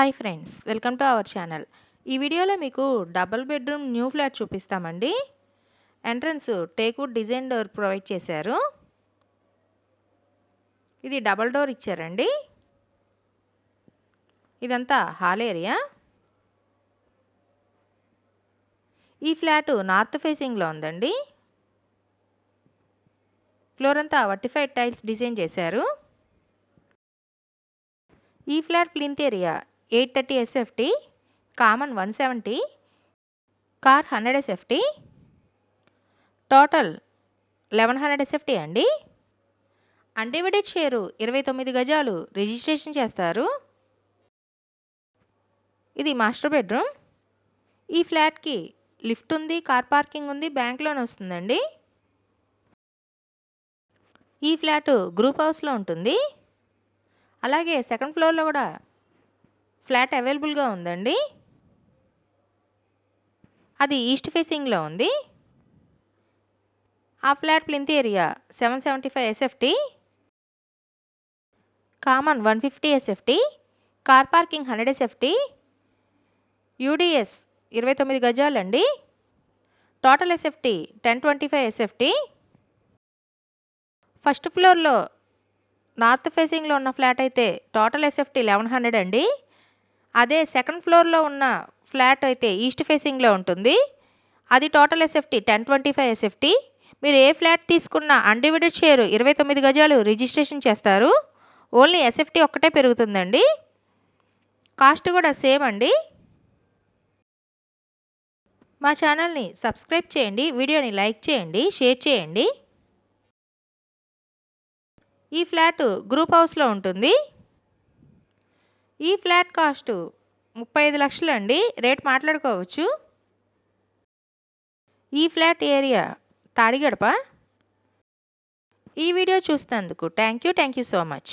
Hi friends, welcome to our channel. ఈ వీడియోలో మీకు డబుల్ బెడ్రూమ్ న్యూ ఫ్లాట్ చూపిస్తామండి. Entrance teakwood design door provide చేశారు. ఇది డబుల్ డోర్ ఇచ్చారండి. ఇదంతా హాల్ ఏరియా. ఈ ఫ్లాట్ నార్త్ ఫేసింగ్లో ఉందండి. ఫ్లోర్ అంతా వర్టిఫైడ్ టైల్స్ డిజైన్ చేశారు. ఈ flat plinth area 830 SFT, common 170, car 100 SFT, total 1100 SFT అండి. అన్డివైడెడ్ షేరు 29 గజాలు రిజిస్ట్రేషన్ చేస్తారు. ఇది మాస్టర్ బెడ్రూమ్. ఈ ఫ్లాట్కి లిఫ్ట్ ఉంది, కార్ పార్కింగ్ ఉంది, బ్యాంక్ లోన్ వస్తుందండి. ఈ ఫ్లాట్ గ్రూప్ హౌస్లో ఉంటుంది. అలాగే సెకండ్ ఫ్లోర్లో కూడా ఫ్లాట్ అవైలబుల్గా ఉందండి. అది ఈస్ట్ ఫేసింగ్లో ఉంది. ఆ flat plinth area 775 SFT, common 150 SFT, car parking 100 SFT, UDS 29 గజాలండి. Total SFT 1025 SFT. ఫస్ట్ ఫ్లోర్లో నార్త్ ఫేసింగ్లో ఉన్న ఫ్లాట్ అయితే టోటల్ SFT 1100 అండి. అదే సెకండ్ ఫ్లోర్లో ఉన్న ఫ్లాట్ అయితే ఈస్ట్ ఫేసింగ్లో ఉంటుంది. అది టోటల్ SFT 1025 SFT. మీరు ఏ ఫ్లాట్ తీసుకున్నా అన్డివైడెడ్ షేరు 29 గజాలు రిజిస్ట్రేషన్ చేస్తారు. ఓన్లీ SFT ఒక్కటే పెరుగుతుందండి. కాస్ట్ కూడా సేమ్ అండి. మా ఛానల్ని సబ్స్క్రైబ్ చేయండి, వీడియోని లైక్ చేయండి, షేర్ చేయండి. ఈ ఫ్లాట్ గ్రూప్ హౌస్లో ఉంటుంది. ఈ ఫ్లాట్ కాస్ట్ 35 లక్షలు అండి. రేట్ మాట్లాడుకోవచ్చు. ఈ ఫ్లాట్ ఏరియా తాడిగడప. ఈ వీడియో చూసినందుకు థ్యాంక్ యూ సో మచ్.